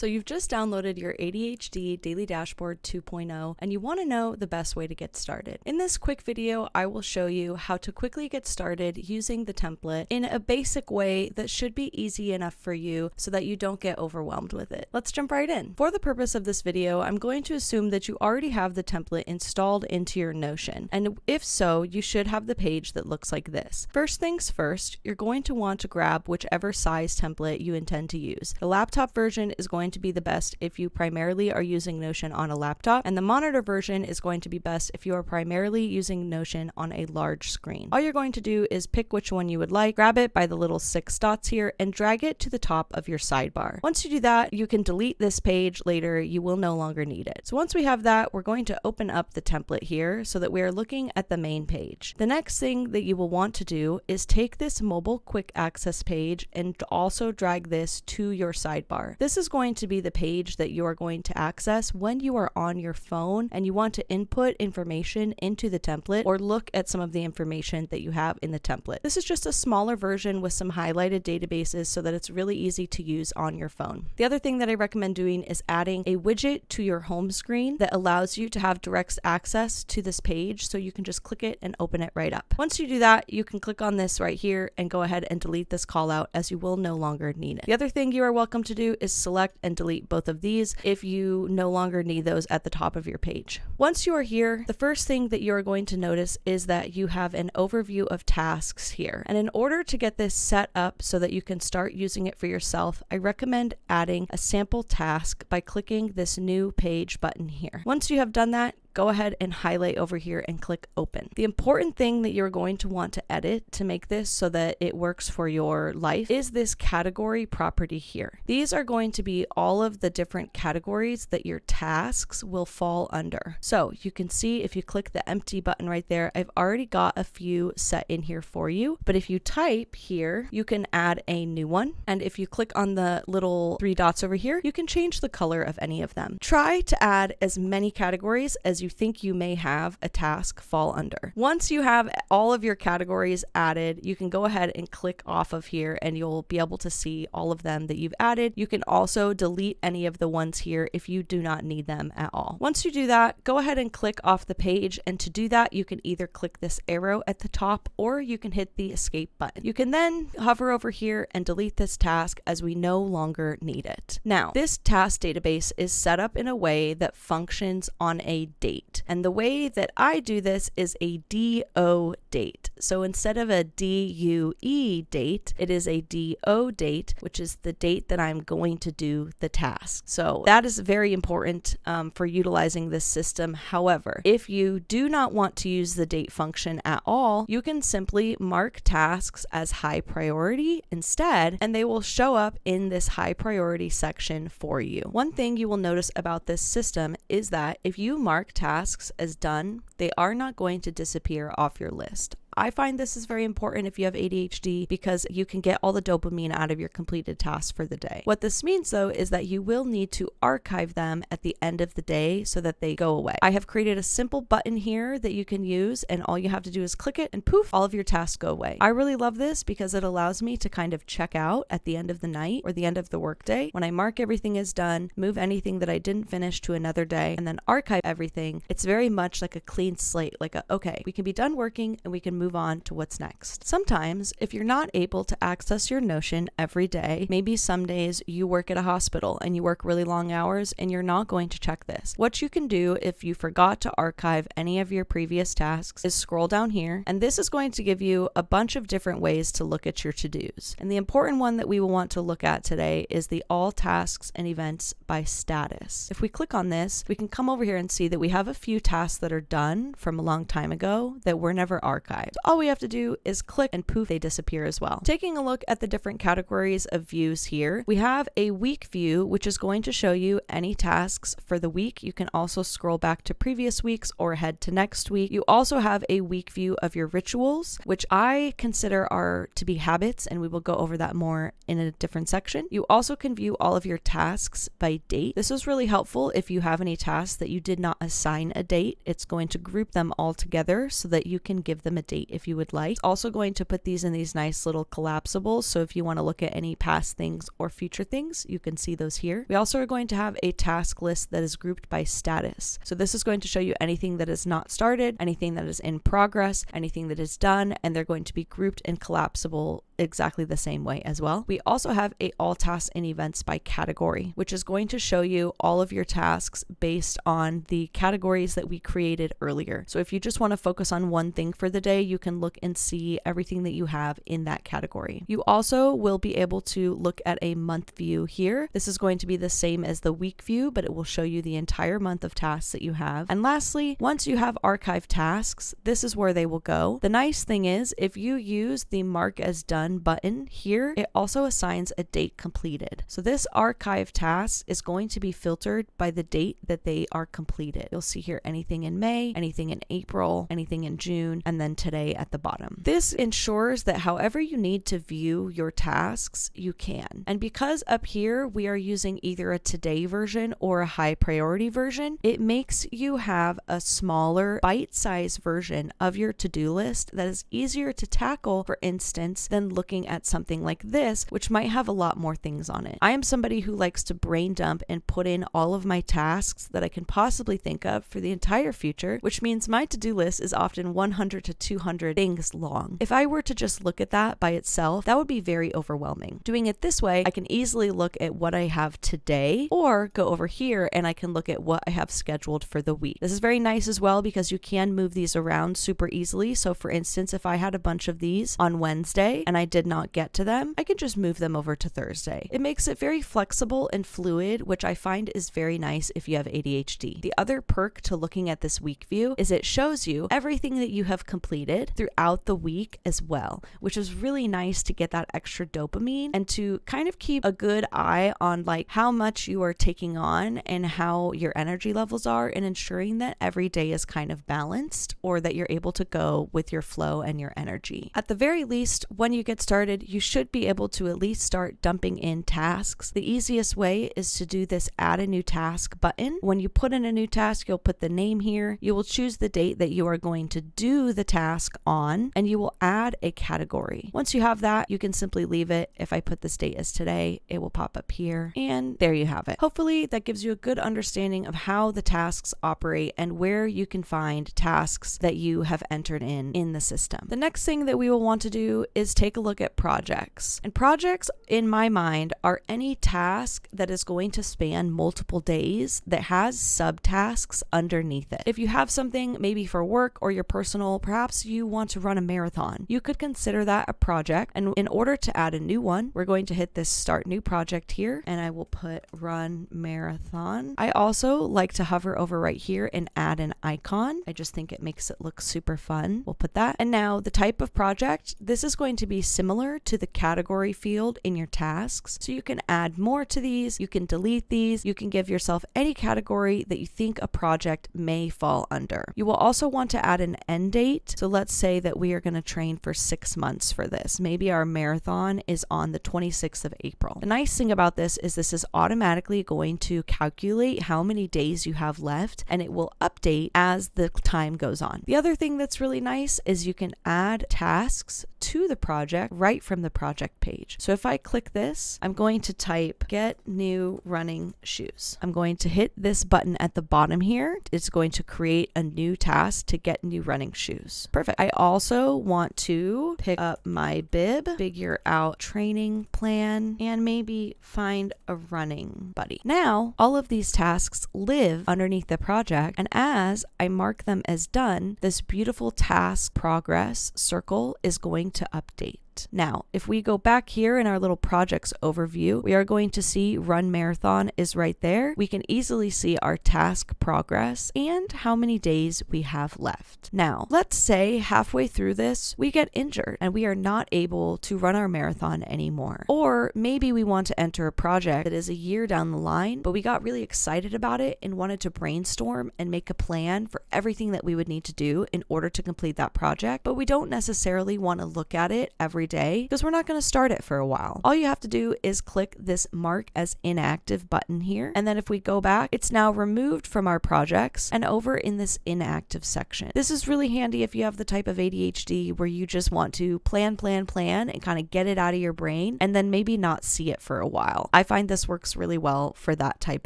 So you've just downloaded your ADHD Daily Dashboard 2.0 and you want to know the best way to get started. In this quick video, I will show you how to quickly get started using the template in a basic way that should be easy enough for you so that you don't get overwhelmed with it. Let's jump right in. For the purpose of this video, I'm going to assume that you already have the template installed into your Notion. And if so, you should have the page that looks like this. First things first, you're going to want to grab whichever size template you intend to use. The laptop version is going to be the best if you primarily are using Notion on a laptop, and the monitor version is going to be best if you are primarily using Notion on a large screen. All you're going to do is pick which one you would like, grab it by the little 6 dots here, and drag it to the top of your sidebar. Once you do that, you can delete this page later. You will no longer need it. So once we have that, we're going to open up the template here so that we are looking at the main page. The next thing that you will want to do is take this mobile quick access page and also drag this to your sidebar. This is going to be the page that you are going to access when you are on your phone and you want to input information into the template or look at some of the information that you have in the template. This is just a smaller version with some highlighted databases so that it's really easy to use on your phone. The other thing that I recommend doing is adding a widget to your home screen that allows you to have direct access to this page so you can just click it and open it right up. Once you do that, you can click on this right here and go ahead and delete this call out as you will no longer need it. The other thing you are welcome to do is select and delete both of these if you no longer need those at the top of your page. Once you are here, the first thing that you are going to notice is that you have an overview of tasks here. And in order to get this set up so that you can start using it for yourself, I recommend adding a sample task by clicking this new page button here. Once you have done that, go ahead and highlight over here and click open. The important thing that you're going to want to edit to make this so that it works for your life is this category property here. These are going to be all of the different categories that your tasks will fall under. So you can see if you click the empty button right there, I've already got a few set in here for you. But if you type here, you can add a new one. And if you click on the little 3 dots over here, you can change the color of any of them. Try to add as many categories as you think you may have a task fall under. Once you have all of your categories added, you can go ahead and click off of here and you'll be able to see all of them that you've added. You can also delete any of the ones here if you do not need them at all. Once you do that, go ahead and click off the page, and to do that, you can either click this arrow at the top or you can hit the escape button. You can then hover over here and delete this task as we no longer need it. Now, this task database is set up in a way that functions on a date. And the way that I do this is a DO date. So instead of a DUE date, it is a DO date, which is the date that I'm going to do the task. So that is very important for utilizing this system. However, if you do not want to use the date function at all, you can simply mark tasks as high priority instead, and they will show up in this high priority section for you. One thing you will notice about this system is that if you mark tasks as done, they are not going to disappear off your list. I find this is very important if you have ADHD because you can get all the dopamine out of your completed tasks for the day. What this means though is that you will need to archive them at the end of the day so that they go away. I have created a simple button here that you can use, and all you have to do is click it and poof, all of your tasks go away. I really love this because it allows me to kind of check out at the end of the night or the end of the workday when I mark everything as done, move anything that I didn't finish to another day, and then archive everything. It's very much like a clean slate, like okay, we can be done working and we can move on to what's next. Sometimes, if you're not able to access your Notion every day, maybe some days you work at a hospital and you work really long hours and you're not going to check this. What you can do if you forgot to archive any of your previous tasks is scroll down here, and this is going to give you a bunch of different ways to look at your to-dos. And the important one that we will want to look at today is the all tasks and events by status. If we click on this, we can come over here and see that we have a few tasks that are done from a long time ago that were never archived. All we have to do is click and poof, they disappear as well. Taking a look at the different categories of views here, we have a week view, which is going to show you any tasks for the week. You can also scroll back to previous weeks or head to next week. You also have a week view of your rituals, which I consider are to be habits, and we will go over that more in a different section. You also can view all of your tasks by date. This is really helpful if you have any tasks that you did not assign a date. It's going to group them all together so that you can give them a date date if you would like. It's also going to put these in these nice little collapsibles, so if you want to look at any past things or future things, you can see those here. We also are going to have a task list that is grouped by status. So this is going to show you anything that is not started, anything that is in progress, anything that is done, and they're going to be grouped and collapsible exactly the same way as well. We also have a all tasks and events by category, which is going to show you all of your tasks based on the categories that we created earlier. So if you just want to focus on one thing for the day, you can look and see everything that you have in that category. You also will be able to look at a month view here. This is going to be the same as the week view, but it will show you the entire month of tasks that you have. And lastly, once you have archived tasks, this is where they will go. The nice thing is, if you use the mark as done button here, it also assigns a date completed. So this archive task is going to be filtered by the date that they are completed. You'll see here anything in May, anything in April, anything in June, and then today at the bottom. This ensures that however you need to view your tasks, you can. And because up here we are using either a today version or a high priority version, it makes you have a smaller bite-sized version of your to-do list that is easier to tackle, for instance, than looking at something like this, which might have a lot more things on it. I am somebody who likes to brain dump and put in all of my tasks that I can possibly think of for the entire future, which means my to-do list is often 100 to 200 things long. If I were to just look at that by itself, that would be very overwhelming. Doing it this way, I can easily look at what I have today, or go over here and I can look at what I have scheduled for the week. This is very nice as well because you can move these around super easily. So for instance, if I had a bunch of these on Wednesday and I did not get to them, I can just move them over to Thursday. It makes it very flexible and fluid, which I find is very nice if you have ADHD. The other perk to looking at this week view is it shows you everything that you have completed throughout the week as well, which is really nice to get that extra dopamine and to kind of keep a good eye on like how much you are taking on and how your energy levels are, and ensuring that every day is kind of balanced, or that you're able to go with your flow and your energy. At the very least, when you get started, you should be able to at least start dumping in tasks. The easiest way is to do this add a new task button. When you put in a new task, you'll put the name here. You will choose the date that you are going to do the task on, and you will add a category. Once you have that, you can simply leave it. If I put this date as today, it will pop up here, and there you have it. Hopefully that gives you a good understanding of how the tasks operate and where you can find tasks that you have entered in the system. The next thing that we will want to do is take a look at projects. And projects, in my mind, are any task that is going to span multiple days that has subtasks underneath it. If you have something maybe for work or your personal, perhaps you want to run a marathon, you could consider that a project. And in order to add a new one, we're going to hit this start new project here, and I will put run marathon. I also like to hover over right here and add an icon. I just think it makes it look super fun. We'll put that. And now the type of project, this is going to be similar to the category field in your tasks. So you can add more to these, you can delete these, you can give yourself any category that you think a project may fall under. You will also want to add an end date. So let's say that we are going to train for 6 months for this. Maybe our marathon is on the 26th of April. The nice thing about this is automatically going to calculate how many days you have left, and it will update as the time goes on. The other thing that's really nice is you can add tasks to the project right from the project page. So if I click this, I'm going to type get new running shoes. I'm going to hit this button at the bottom here. It's going to create a new task to get new running shoes. Perfect. I also want to pick up my bib, figure out training plan, and maybe find a running buddy. Now, all of these tasks live underneath the project, and as I mark them as done, this beautiful task progress circle is going to update. Now, if we go back here in our little projects overview, we are going to see run marathon is right there. We can easily see our task progress and how many days we have left. Now, let's say halfway through this, we get injured and we are not able to run our marathon anymore. Or maybe we want to enter a project that is a year down the line, but we got really excited about it and wanted to brainstorm and make a plan for everything that we would need to do in order to complete that project, but we don't necessarily want to look at it every every day because we're not going to start it for a while. All you have to do is click this mark as inactive button here. And then if we go back, it's now removed from our projects and over in this inactive section. This is really handy if you have the type of ADHD where you just want to plan, and kind of get it out of your brain and then maybe not see it for a while. I find this works really well for that type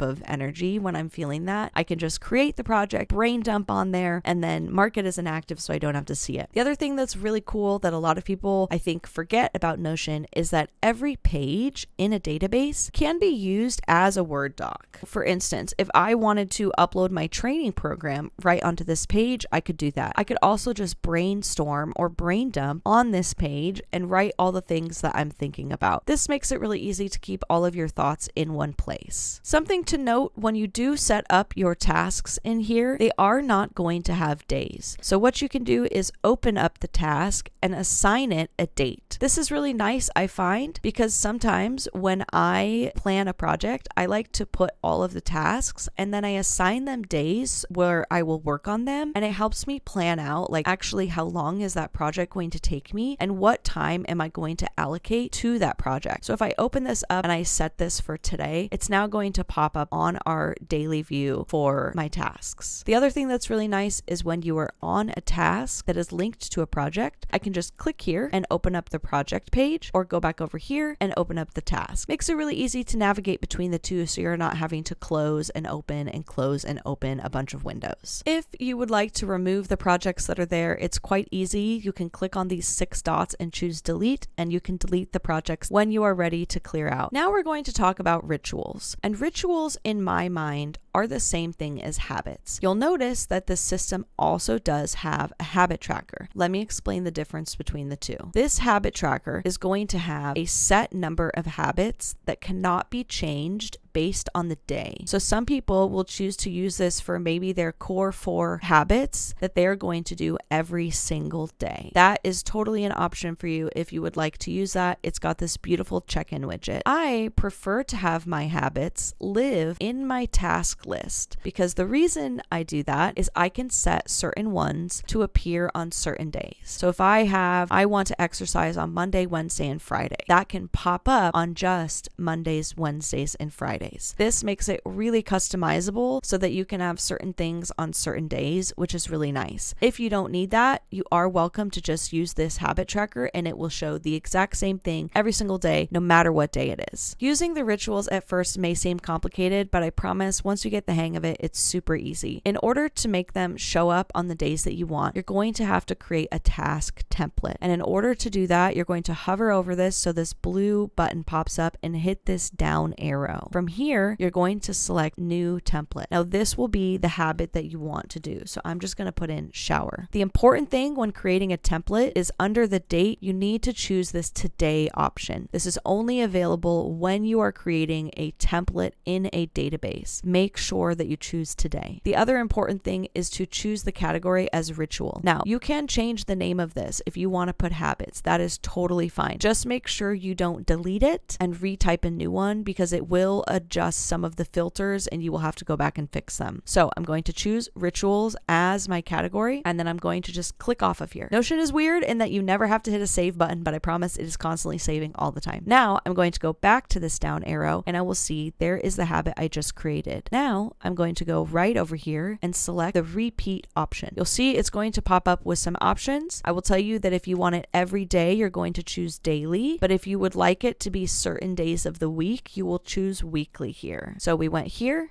of energy. When I'm feeling that, I can just create the project, brain dump on there, and then mark it as inactive so I don't have to see it. The other thing that's really cool that a lot of people I think forget about Notion is that every page in a database can be used as a Word doc. For instance, if I wanted to upload my training program right onto this page, I could do that. I could also just brainstorm or brain dump on this page and write all the things that I'm thinking about. This makes it really easy to keep all of your thoughts in one place. Something to note when you do set up your tasks in here, they are not going to have days. So what you can do is open up the task and assign it a date. This is really nice, I find, because sometimes when I plan a project, I like to put all of the tasks and then I assign them days where I will work on them, and it helps me plan out like actually how long is that project going to take me and what time am I going to allocate to that project. So if I open this up and I set this for today, it's now going to pop up on our daily view for my tasks. The other thing that's really nice is when you are on a task that is linked to a project, I can just click here and open up the project page or go back over here and open up the task. Makes it really easy to navigate between the two so you're not having to close and open a bunch of windows. If you would like to remove the projects that are there, it's quite easy. You can click on these 6 dots and choose delete, and you can delete the projects when you are ready to clear out. Now we're going to talk about rituals. And rituals in my mind are the same thing as habits. You'll notice that the system also does have a habit tracker. Let me explain the difference between the two. This habit tracker is going to have a set number of habits that cannot be changed based on the day. So some people will choose to use this for maybe their core 4 habits that they're going to do every single day. That is totally an option for you if you would like to use that. It's got this beautiful check-in widget. I prefer to have my habits live in my task list because the reason I do that is I can set certain ones to appear on certain days. So if I want to exercise on Monday, Wednesday, and Friday, that can pop up on just Mondays, Wednesdays, and Fridays. This makes it really customizable so that you can have certain things on certain days, which is really nice. If you don't need that, you are welcome to just use this habit tracker and it will show the exact same thing every single day, no matter what day it is. Using the rituals at first may seem complicated, but I promise once you get the hang of it, it's super easy. In order to make them show up on the days that you want, you're going to have to create a task template. And in order to do that, you're going to hover over this so this blue button pops up and hit this down arrow. From here, you're going to select new template. Now this will be the habit that you want to do. So I'm just going to put in shower. The important thing when creating a template is under the date, you need to choose this today option. This is only available when you are creating a template in a database. Make sure that you choose today. The other important thing is to choose the category as ritual. Now you can change the name of this if you want to put habits. That is totally fine. Just make sure you don't delete it and retype a new one because it will adjust some of the filters and you will have to go back and fix them. So I'm going to choose rituals as my category and then I'm going to just click off of here. Notion is weird in that you never have to hit a save button, but I promise it is constantly saving all the time. Now I'm going to go back to this down arrow and I will see there is the habit I just created. Now I'm going to go right over here and select the repeat option. You'll see it's going to pop up with some options. I will tell you that if you want it every day, you're going to choose daily, but if you would like it to be certain days of the week, you will choose weekly here. So we went here,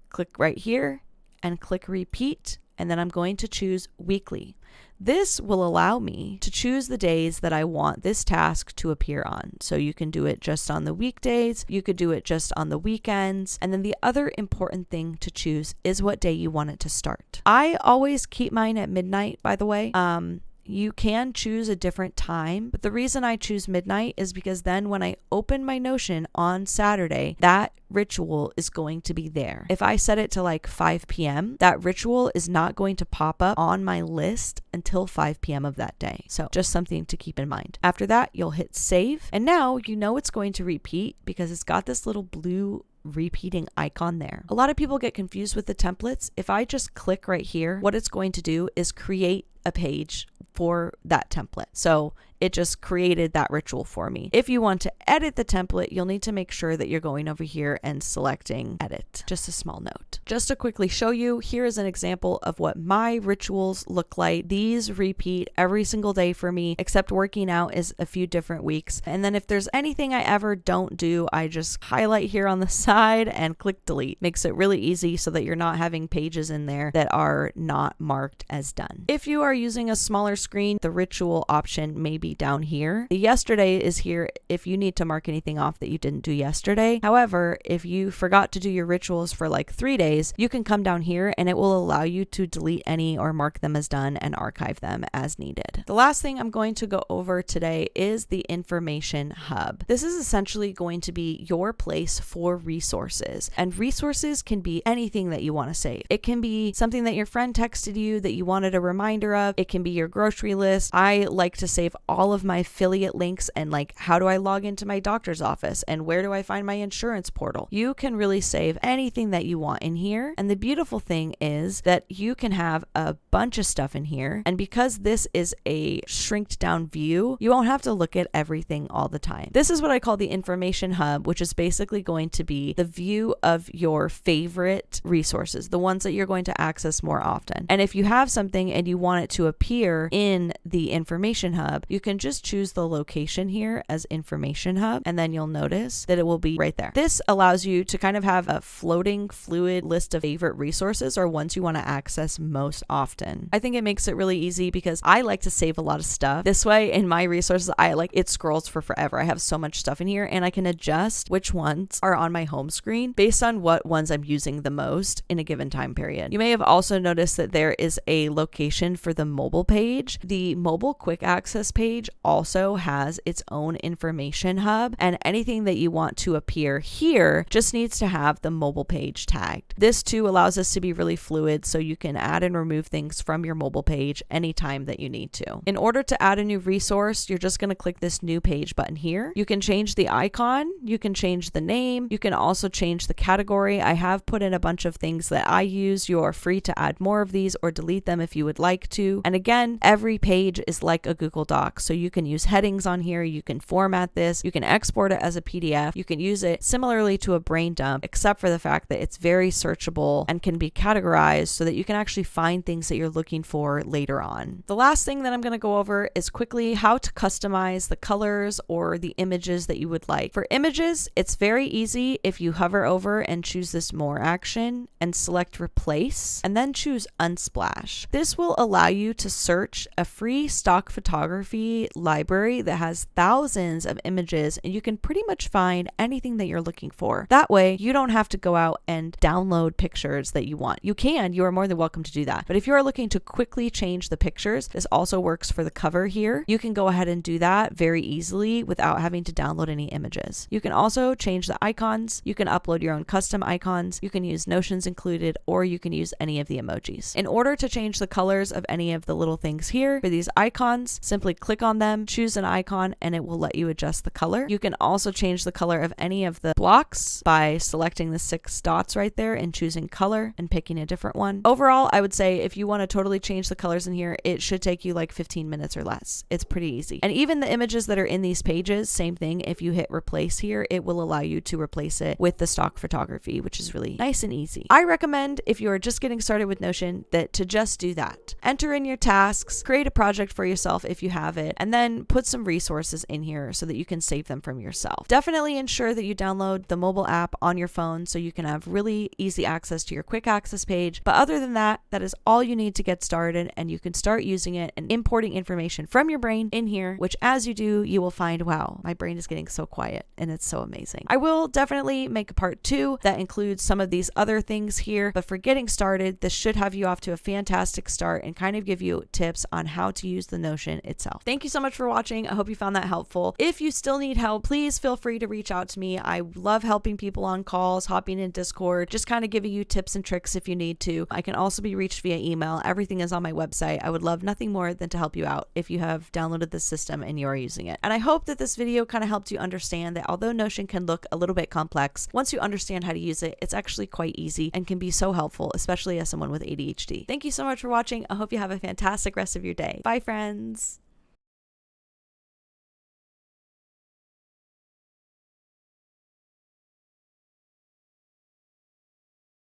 click right here, and click repeat, and then I'm going to choose weekly. This will allow me to choose the days that I want this task to appear on. So you can do it just on the weekdays, you could do it just on the weekends, and then the other important thing to choose is what day you want it to start. I always keep mine at midnight, by the way. You can choose a different time, but the reason I choose midnight is because then when I open my Notion on Saturday, that ritual is going to be there. If I set it to like 5 p.m., that ritual is not going to pop up on my list until 5 p.m. of that day. So just something to keep in mind. After that, you'll hit save. And now you know it's going to repeat because it's got this little blue repeating icon there. A lot of people get confused with the templates. If I just click right here, what it's going to do is create a page for that template. So it just created that ritual for me. If you want to edit the template, you'll need to make sure that you're going over here and selecting edit. Just a small note. Just to quickly show you, here is an example of what my rituals look like. These repeat every single day for me, except working out is a few different weeks. And then if there's anything I ever don't do, I just highlight here on the side and click delete. Makes it really easy so that you're not having pages in there that are not marked as done. If you are using a smaller screen, the ritual option may be down here. The yesterday is here if you need to mark anything off that you didn't do yesterday. However, if you forgot to do your rituals for like 3 days, you can come down here and it will allow you to delete any or mark them as done and archive them as needed. The last thing I'm going to go over today is the information hub. This is essentially going to be your place for resources, and resources can be anything that you want to save. It can be something that your friend texted you that you wanted a reminder of. It can be your grocery list. I like to save all of my affiliate links and like how do I log into my doctor's office and where do I find my insurance portal. You can really save anything that you want in here. And the beautiful thing is that you can have a bunch of stuff in here. And because this is a shrinked down view, you won't have to look at everything all the time. This is what I call the information hub, which is basically going to be the view of your favorite resources, the ones that you're going to access more often. And if you have something and you want it to appear in the information hub, you can just choose the location here as information hub, and then you'll notice that it will be right there. This allows you to kind of have a floating fluid list of favorite resources or ones you want to access most often. I think it makes it really easy because I like to save a lot of stuff. This way in my resources, it scrolls for forever. I have so much stuff in here and I can adjust which ones are on my home screen based on what ones I'm using the most in a given time period. You may have also noticed that there is a location for the mobile page. The mobile quick access page also has its own information hub, and anything that you want to appear here just needs to have the mobile page tagged. This too allows us to be really fluid, so you can add and remove things from your mobile page anytime that you need to. In order to add a new resource, you're just going to click this new page button here. You can change the icon, you can change the name, you can also change the category. I have put in a bunch of things that I use. You are free to add more of these or delete them if you would like to. And again, every page is like a Google Doc, so you can use headings on here, you can format this, you can export it as a PDF, you can use it similarly to a brain dump, except for the fact that it's very searchable and can be categorized so that you can actually find things that you're looking for later on. The last thing that I'm going to go over is quickly how to customize the colors or the images that you would like. For images, it's very easy if you hover over and choose this more action and select replace and then choose unsplash. This will allow you to search a free stock photography library that has thousands of images, and you can pretty much find anything that you're looking for. That way you don't have to go out and download pictures that you want. You are more than welcome to do that. But if you are looking to quickly change the pictures, this also works for the cover here. You can go ahead and do that very easily without having to download any images. You can also change the icons. You can upload your own custom icons. You can use notions included, or you can use any of the emojis. In order to change the colors of any of the little things here, for these icons, simply click on them, choose an icon, and it will let you adjust the color. You can also change the color of any of the blocks by selecting the 6 dots right there and choosing color and picking a different one. Overall, I would say if you want to totally change the colors in here, it should take you like 15 minutes or less. It's pretty easy. And even the images that are in these pages, same thing. If you hit replace here, it will allow you to replace it with the stock photography, which is really nice and easy. I recommend, if you are just getting started with Notion, that to just do that. Enter in your tasks, create a project for yourself if you have it, and then put some resources in here so that you can save them from yourself. Definitely ensure that you download the mobile app on your phone so you can have really easy access to your quick access page. But other than that, that is all you need to get started, and you can start using it and importing information from your brain in here, which as you do, you will find, wow, my brain is getting so quiet and it's so amazing. I will definitely make a part 2 that includes some of these other things here, but for getting started, this should have you off to a fantastic start and kind of give you tips on how to use the Notion itself. Thank you so much for watching. I hope you found that helpful. If you still need help, please feel free to reach out to me. I love helping people on calls, hopping in Discord, just kind of giving you tips and tricks if you need to. I can also be reached via email. Everything is on my website. I would love nothing more than to help you out if you have downloaded the system and you are using it. And I hope that this video kind of helped you understand that although Notion can look a little bit complex, once you understand how to use it, it's actually quite easy and can be so helpful, especially as someone with ADHD. Thank you so much for watching. I hope you have a fantastic rest of your day. Bye, friends.